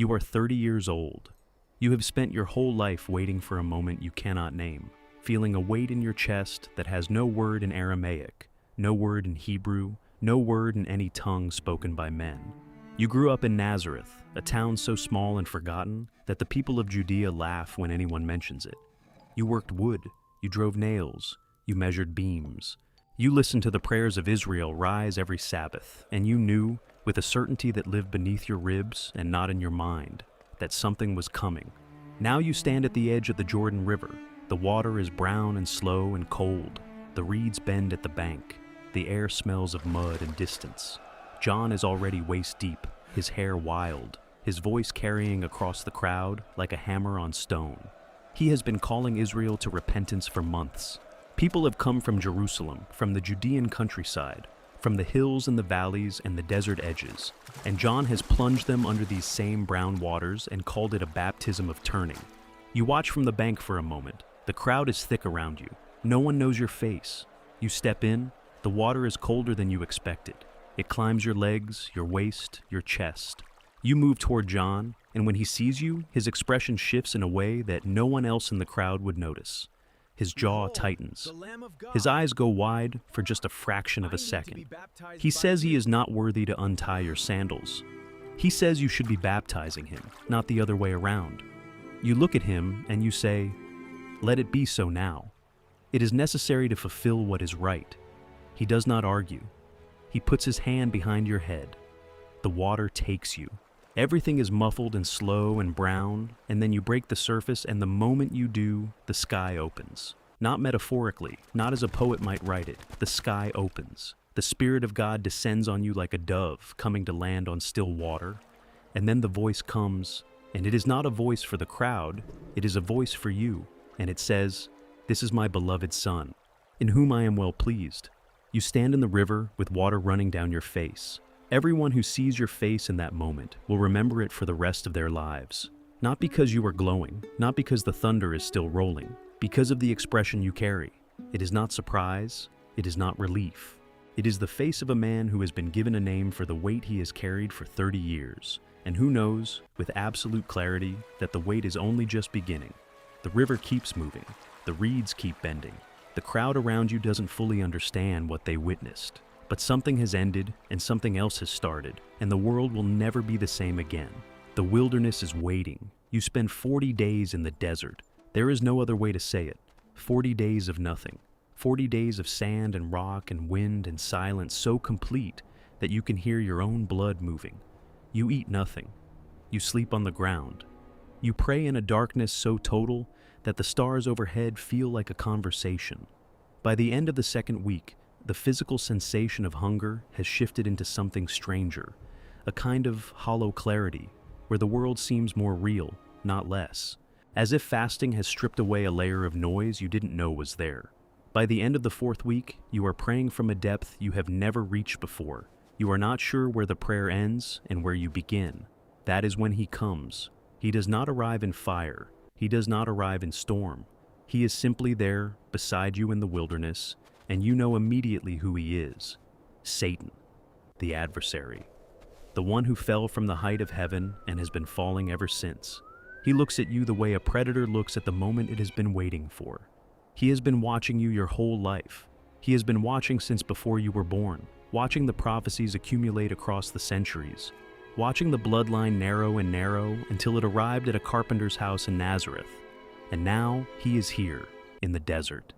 You are 30 years old. You have spent your whole life waiting for a moment you cannot name, feeling a weight in your chest that has no word in Aramaic, no word in Hebrew, no word in any tongue spoken by men. You grew up in Nazareth, a town so small and forgotten that the people of Judea laugh when anyone mentions it. You worked wood, you drove nails, you measured beams. You listened to the prayers of Israel rise every Sabbath, and you knew, with a certainty that lived beneath your ribs and not in your mind, that something was coming. Now you stand at the edge of the Jordan River. The water is brown and slow and cold. The reeds bend at the bank. The air smells of mud and distance. John is already waist deep, his hair wild, his voice carrying across the crowd like a hammer on stone. He has been calling Israel to repentance for months. People have come from Jerusalem, from the Judean countryside, from the hills and the valleys and the desert edges, and John has plunged them under these same brown waters and called it a baptism of turning. You watch from the bank for a moment. The crowd is thick around you. No one knows your face. You step in. The water is colder than you expected. It climbs your legs, your waist, your chest. You move toward John, and when he sees you, his expression shifts in a way that no one else in the crowd would notice. His jaw tightens. His eyes go wide for just a fraction of a second. He says he is not worthy to untie your sandals. He says you should be baptizing him, not the other way around. You look at him and you say, "Let it be so now." It is necessary to fulfill what is right. He does not argue. He puts his hand behind your head. The water takes you. Everything is muffled and slow and brown, and then you break the surface, and the moment you do, the sky opens. Not metaphorically, not as a poet might write it. The sky opens. The Spirit of God descends on you like a dove coming to land on still water. And then the voice comes, and it is not a voice for the crowd, it is a voice for you, and it says, "This is my beloved Son, in whom I am well pleased." You stand in the river with water running down your face. Everyone who sees your face in that moment will remember it for the rest of their lives. Not because you are glowing, not because the thunder is still rolling, because of the expression you carry. It is not surprise, it is not relief. It is the face of a man who has been given a name for the weight he has carried for 30 years, and who knows, with absolute clarity, that the weight is only just beginning. The river keeps moving, the reeds keep bending. The crowd around you doesn't fully understand what they witnessed. But something has ended, and something else has started, and the world will never be the same again. The wilderness is waiting. You spend 40 days in the desert. There is no other way to say it. 40 days of nothing. 40 days of sand and rock and wind and silence so complete that you can hear your own blood moving. You eat nothing. You sleep on the ground. You pray in a darkness so total that the stars overhead feel like a conversation. By the end of the second week, the physical sensation of hunger has shifted into something stranger, a kind of hollow clarity, where the world seems more real, not less, as if fasting has stripped away a layer of noise you didn't know was there. By the end of the fourth week, you are praying from a depth you have never reached before. You are not sure where the prayer ends and where you begin. That is when he comes. He does not arrive in fire. He does not arrive in storm. He is simply there, beside you in the wilderness, and you know immediately who he is. Satan, the adversary, the one who fell from the height of heaven and has been falling ever since. He looks at you the way a predator looks at the moment it has been waiting for. He has been watching you your whole life. He has been watching since before you were born, watching the prophecies accumulate across the centuries, watching the bloodline narrow and narrow until it arrived at a carpenter's house in Nazareth. And now he is here, in the desert,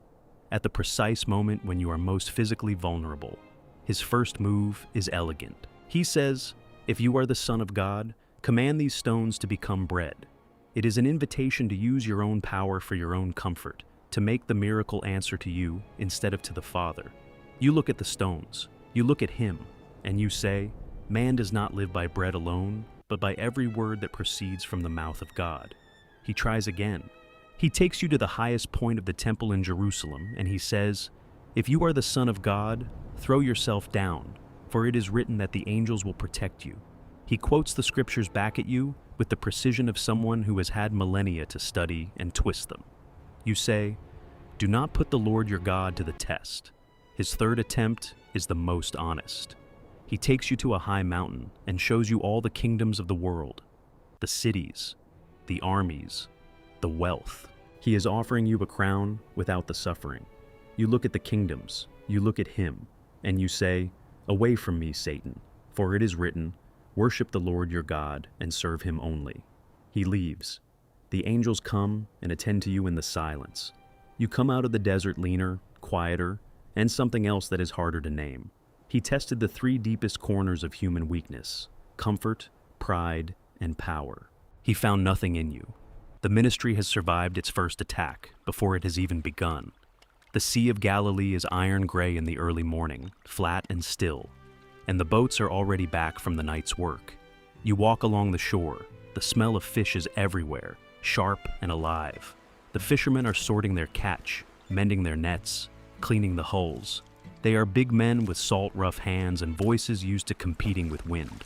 at the precise moment when you are most physically vulnerable. His first move is elegant. He says, "If you are the Son of God, command these stones to become bread." It is an invitation to use your own power for your own comfort, to make the miracle answer to you instead of to the Father. You look at the stones, you look at him, and you say, "Man does not live by bread alone, but by every word that proceeds from the mouth of God." He tries again. He takes you to the highest point of the temple in Jerusalem, and he says, "If you are the Son of God, throw yourself down, for it is written that the angels will protect you." He quotes the scriptures back at you with the precision of someone who has had millennia to study and twist them. You say, "Do not put the Lord your God to the test." His third attempt is the most honest. He takes you to a high mountain and shows you all the kingdoms of the world. the cities, the armies, the wealth. He is offering you a crown without the suffering. You look at the kingdoms, you look at him, and you say, "Away from me, Satan, for it is written, worship the Lord your God and serve him only." He leaves. The angels come and attend to you in the silence. You come out of the desert leaner, quieter, and something else that is harder to name. He tested the three deepest corners of human weakness: comfort, pride, and power. He found nothing in you. The ministry has survived its first attack before it has even begun. The Sea of Galilee is iron gray in the early morning, flat and still, and the boats are already back from the night's work. You walk along the shore. The smell of fish is everywhere, sharp and alive. The fishermen are sorting their catch, mending their nets, cleaning the hulls. They are big men with salt-rough hands and voices used to competing with wind.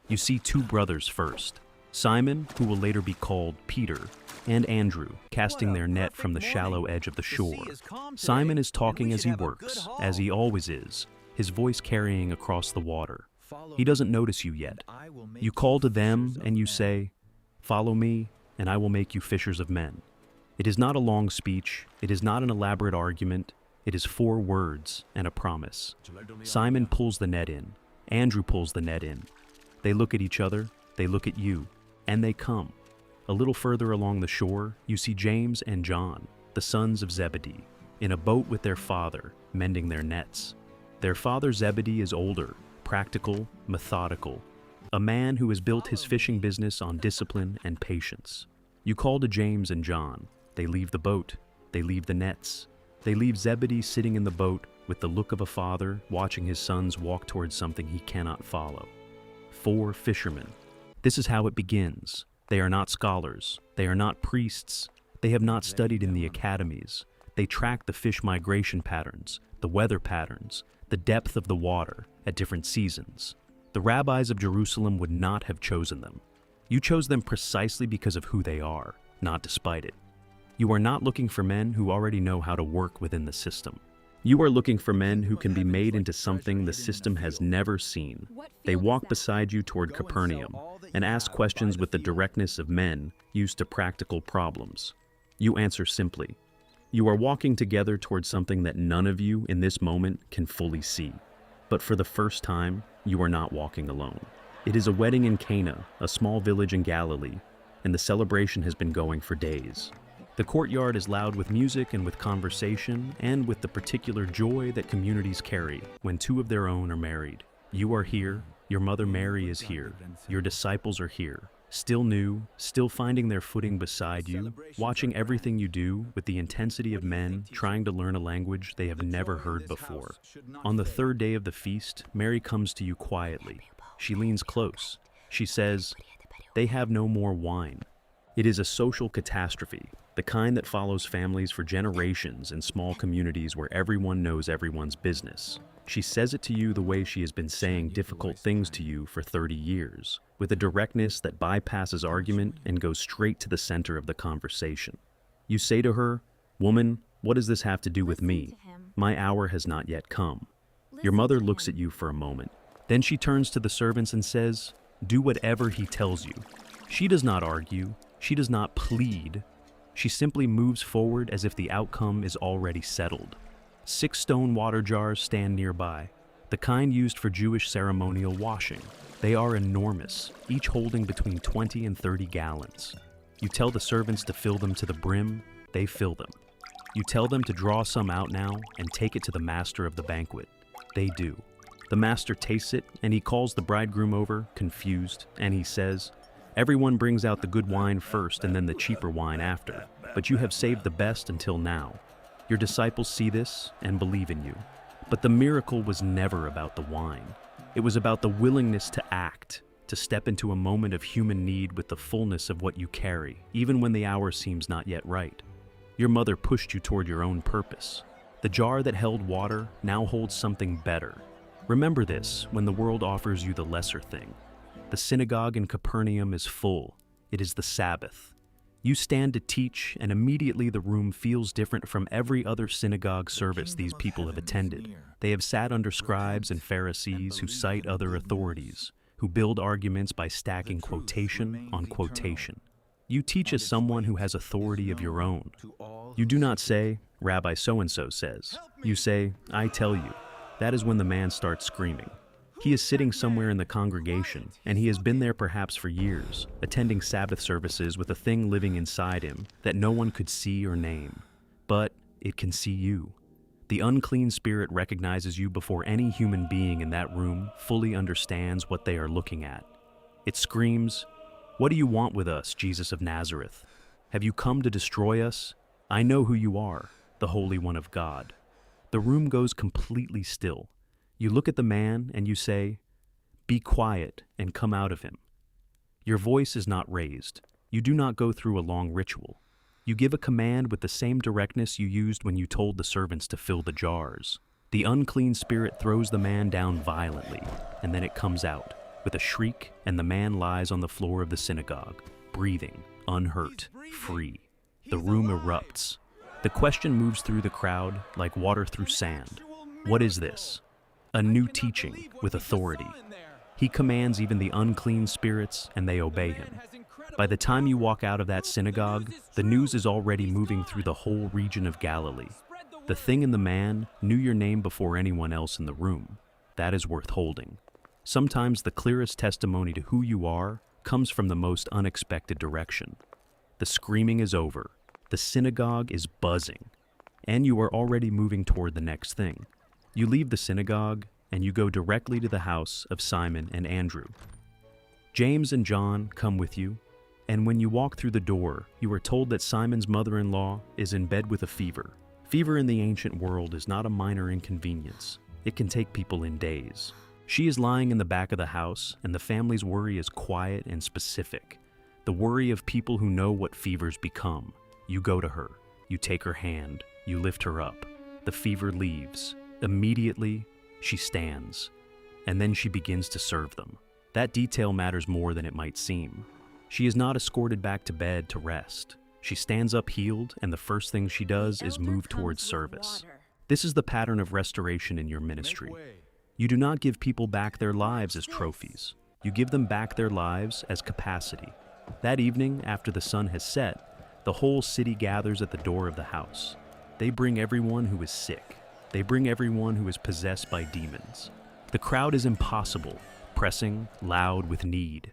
You see two brothers first, Simon, who will later be called Peter, and Andrew, casting their net from the shallow edge of the shore. Simon is talking as he works, as he always is, his voice carrying across the water. He doesn't notice you yet. You call to them and you say, "Follow me, and I will make you fishers of men." It is not a long speech, it is not an elaborate argument, it is 4 words and a promise. Simon pulls the net in, Andrew pulls the net in. They look at each other, they look at you, and they come. A little further along the shore, you see James and John, the sons of Zebedee, in a boat with their father, mending their nets. Their father Zebedee is older, practical, methodical, a man who has built his fishing business on discipline and patience. You call to James and John. They leave the boat. They leave the nets. They leave Zebedee sitting in the boat with the look of a father watching his sons walk towards something he cannot follow. 4 fishermen. This is how it begins. They are not scholars. They are not priests. They have not studied in the academies. They track the fish migration patterns, the weather patterns, the depth of the water at different seasons. The rabbis of Jerusalem would not have chosen them. You chose them precisely because of who they are, not despite it. You are not looking for men who already know how to work within the system. You are looking for men who can be made into something the system has never seen. They walk beside you toward Capernaum and ask questions with the directness of men used to practical problems. You answer simply. You are walking together towards something that none of you in this moment can fully see. But for the first time, you are not walking alone. It is a wedding in Cana, a small village in Galilee, and the celebration has been going for days. The courtyard is loud with music and with conversation and with the particular joy that communities carry when 2 of their own are married. You are here, your mother Mary is here, your disciples are here, still new, still finding their footing beside you, watching everything you do with the intensity of men trying to learn a language they have never heard before. On the 3rd day of the feast, Mary comes to you quietly. She leans close. She says, "They have no more wine." It is a social catastrophe, the kind that follows families for generations in small communities where everyone knows everyone's business. She says it to you the way she has been saying difficult things to you for 30 years, with a directness that bypasses argument and goes straight to the center of the conversation. You say to her, "Woman, what does this have to do with me? My hour has not yet come." Your mother looks at you for a moment. Then she turns to the servants and says, "Do whatever he tells you." She does not argue. She does not plead. She simply moves forward as if the outcome is already settled. 6 stone water jars stand nearby, the kind used for Jewish ceremonial washing. They are enormous, each holding between 20 and 30 gallons. You tell the servants to fill them to the brim, they fill them. You tell them to draw some out now and take it to the master of the banquet. They do. The master tastes it, and he calls the bridegroom over, confused, and he says, "Everyone brings out the good wine first and then the cheaper wine after, but you have saved the best until now." Your disciples see this and believe in you. But the miracle was never about the wine. It was about the willingness to act, to step into a moment of human need with the fullness of what you carry, even when the hour seems not yet right. Your mother pushed you toward your own purpose. The jar that held water now holds something better. Remember this when the world offers you the lesser thing. The synagogue in Capernaum is full. It is the Sabbath. You stand to teach, and immediately the room feels different from every other synagogue service these people have attended. They have sat under scribes and Pharisees who cite other authorities, who build arguments by stacking quotation on quotation. You teach as someone who has authority of your own. You do not say, Rabbi so-and-so says. You say, I tell you. That is when the man starts screaming. He is sitting somewhere in the congregation, and he has been there perhaps for years, attending Sabbath services with a thing living inside him that no one could see or name. But it can see you. The unclean spirit recognizes you before any human being in that room fully understands what they are looking at. It screams, What do you want with us, Jesus of Nazareth? Have you come to destroy us? I know who you are, the Holy One of God. The room goes completely still. You look at the man and you say, Be quiet and come out of him. Your voice is not raised. You do not go through a long ritual. You give a command with the same directness you used when you told the servants to fill the jars. The unclean spirit throws the man down violently, and then it comes out with a shriek, and the man lies on the floor of the synagogue, breathing, unhurt, free. The room erupts. The question moves through the crowd like water through sand. What is this? A new teaching with authority. He commands even the unclean spirits, and they obey him. By the time you walk out of that synagogue, the news is already moving through the whole region of Galilee. The thing in the man knew your name before anyone else in the room. That is worth holding. Sometimes the clearest testimony to who you are comes from the most unexpected direction. The screaming is over. The synagogue is buzzing. And you are already moving toward the next thing. You leave the synagogue, and you go directly to the house of Simon and Andrew. James and John come with you, and when you walk through the door, you are told that Simon's mother-in-law is in bed with a fever. Fever in the ancient world is not a minor inconvenience. It can take people in days. She is lying in the back of the house, and the family's worry is quiet and specific. The worry of people who know what fevers become. You go to her. You take her hand. You lift her up. The fever leaves. Immediately, she stands, and then she begins to serve them. That detail matters more than it might seem. She is not escorted back to bed to rest. She stands up healed, and the first thing she does is move towards service. This is the pattern of restoration in your ministry. You do not give people back their lives as trophies. You give them back their lives as capacity. That evening, after the sun has set, the whole city gathers at the door of the house. They bring everyone who is sick. They bring everyone who is possessed by demons. The crowd is impossible, pressing, loud with need,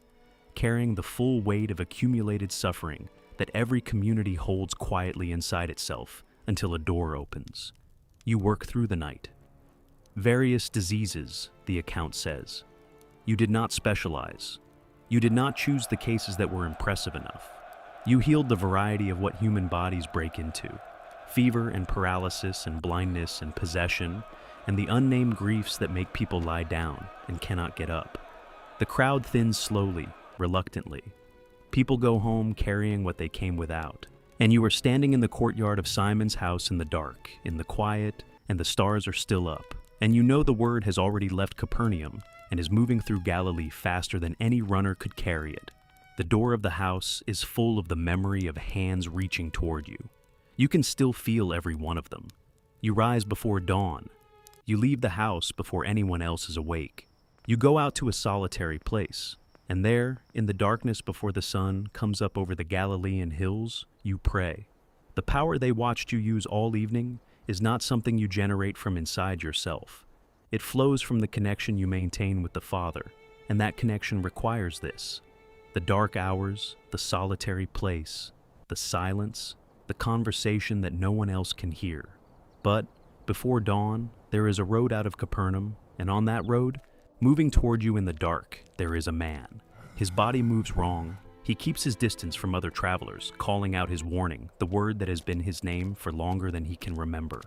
carrying the full weight of accumulated suffering that every community holds quietly inside itself until a door opens. You work through the night. Various diseases, the account says. You did not specialize. You did not choose the cases that were impressive enough. You healed the variety of what human bodies break into. Fever and paralysis and blindness and possession, and the unnamed griefs that make people lie down and cannot get up. The crowd thins slowly, reluctantly. People go home carrying what they came without. And you are standing in the courtyard of Simon's house in the dark, in the quiet, and the stars are still up. And you know the word has already left Capernaum and is moving through Galilee faster than any runner could carry it. The door of the house is full of the memory of hands reaching toward you. You can still feel every one of them. You rise before dawn. You leave the house before anyone else is awake. You go out to a solitary place, and there, in the darkness before the sun comes up over the Galilean hills, you pray. The power they watched you use all evening is not something you generate from inside yourself. It flows from the connection you maintain with the Father, and that connection requires this. The dark hours, the solitary place, the silence, the conversation that no one else can hear. But before dawn, there is a road out of Capernaum, and on that road, moving toward you in the dark, there is a man. His body moves wrong. He keeps his distance from other travelers, calling out his warning, the word that has been his name for longer than he can remember.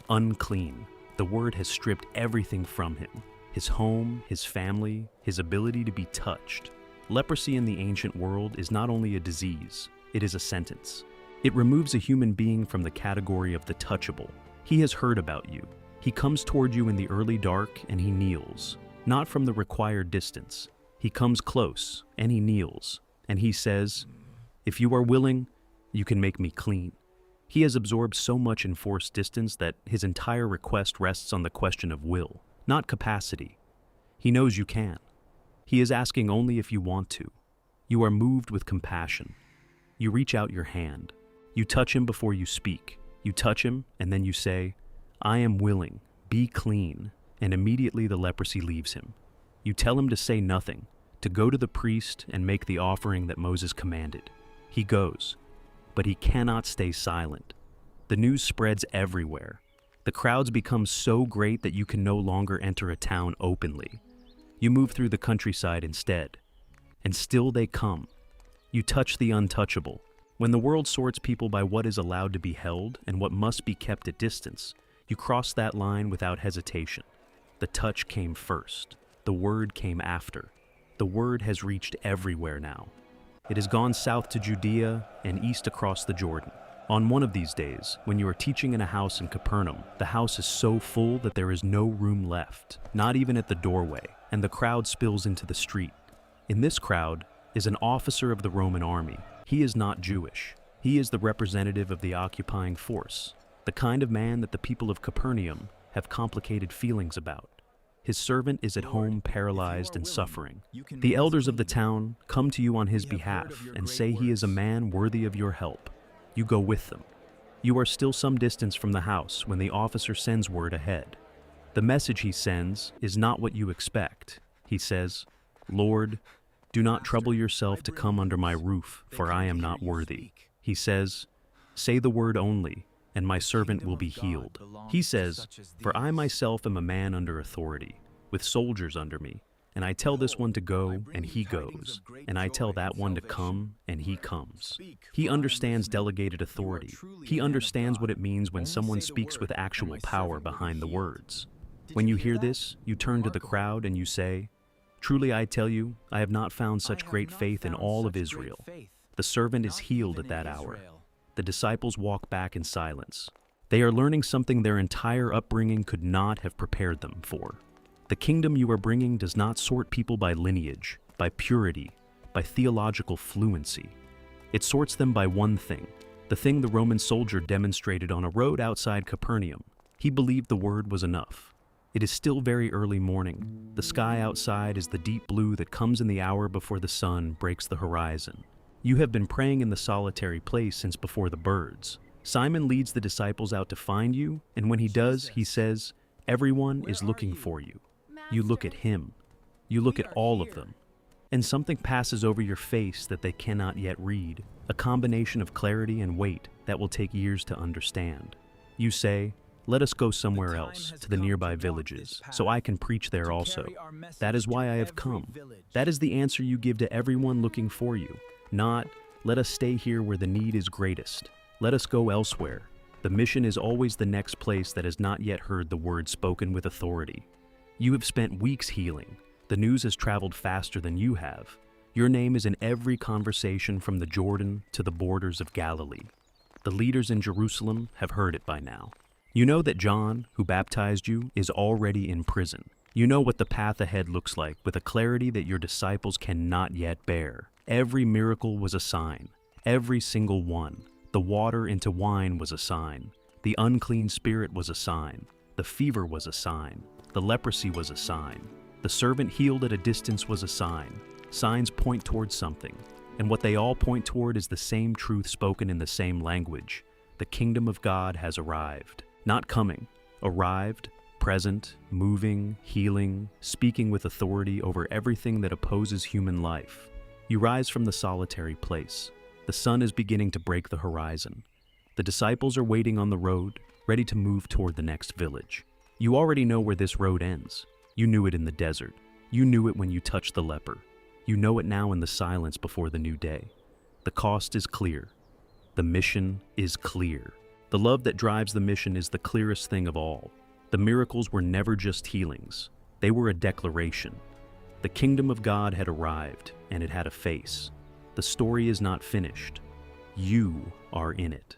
Unclean. The word has stripped everything from him. His home, his family, his ability to be touched. Leprosy in the ancient world is not only a disease, it is a sentence. It removes a human being from the category of the touchable. He has heard about you. He comes toward you in the early dark and he kneels, not from the required distance. He comes close and he kneels, and he says, "If you are willing, you can make me clean." He has absorbed so much enforced distance that his entire request rests on the question of will, not capacity. He knows you can. He is asking only if you want to. You are moved with compassion. You reach out your hand. You touch him before you speak. You touch him, and then you say, "I am willing, be clean," and immediately the leprosy leaves him. You tell him to say nothing, to go to the priest and make the offering that Moses commanded. He goes, but he cannot stay silent. The news spreads everywhere. The crowds become so great that you can no longer enter a town openly. You move through the countryside instead, and still they come. You touch the untouchable. When the world sorts people by what is allowed to be held and what must be kept at distance, you cross that line without hesitation. The touch came first. The word came after. The word has reached everywhere now. It has gone south to Judea and east across the Jordan. On one of these days, when you are teaching in a house in Capernaum, the house is so full that there is no room left, not even at the doorway, and the crowd spills into the street. In this crowd is an officer of the Roman army. He is not Jewish. He is the representative of the occupying force, the kind of man that the people of Capernaum have complicated feelings about. His servant is at home paralyzed and suffering. The elders of the town come to you on his behalf and say he is a man worthy of your help. You go with them. You are still some distance from the house when the officer sends word ahead. The message he sends is not what you expect. He says, "Lord, do not trouble yourself to come under my roof, for I am not worthy." He says, "Say the word only, and my servant will be healed." He says, "For I myself am a man under authority, with soldiers under me, and I tell this one to go, and he goes, and I tell that one to come, and he comes." He understands delegated authority. He understands what it means when someone speaks with actual power behind the words. When you hear this, you turn to the crowd and you say, "Truly I tell you, I have not found such great faith in all of Israel." The servant is healed at that hour. The disciples walk back in silence. They are learning something their entire upbringing could not have prepared them for. The kingdom you are bringing does not sort people by lineage, by purity, by theological fluency. It sorts them by one thing, the thing the Roman soldier demonstrated on a road outside Capernaum. He believed the word was enough. It is still very early morning. The sky outside is the deep blue that comes in the hour before the sun breaks the horizon. You have been praying in the solitary place since before the birds. Simon leads the disciples out to find you, and when he does, he says, "Everyone is looking for you." You look at him. You look at all of them. And something passes over your face that they cannot yet read, a combination of clarity and weight that will take years to understand. You say, "Let us go somewhere else, to the nearby villages, so I can preach there also. That is why I have come." That is the answer you give to everyone looking for you. Not, "Let us stay here where the need is greatest. Let us go elsewhere." The mission is always the next place that has not yet heard the word spoken with authority. You have spent weeks healing. The news has traveled faster than you have. Your name is in every conversation from the Jordan to the borders of Galilee. The leaders in Jerusalem have heard it by now. You know that John, who baptized you, is already in prison. You know what the path ahead looks like with a clarity that your disciples cannot yet bear. Every miracle was a sign. Every single one. The water into wine was a sign. The unclean spirit was a sign. The fever was a sign. The leprosy was a sign. The servant healed at a distance was a sign. Signs point towards something. And what they all point toward is the same truth spoken in the same language. The kingdom of God has arrived. Not coming. Arrived. Present. Moving. Healing. Speaking with authority over everything that opposes human life. You rise from the solitary place. The sun is beginning to break the horizon. The disciples are waiting on the road, ready to move toward the next village. You already know where this road ends. You knew it in the desert. You knew it when you touched the leper. You know it now in the silence before the new day. The cost is clear. The mission is clear. The love that drives the mission is the clearest thing of all. The miracles were never just healings. They were a declaration. The kingdom of God had arrived, and it had a face. The story is not finished. You are in it.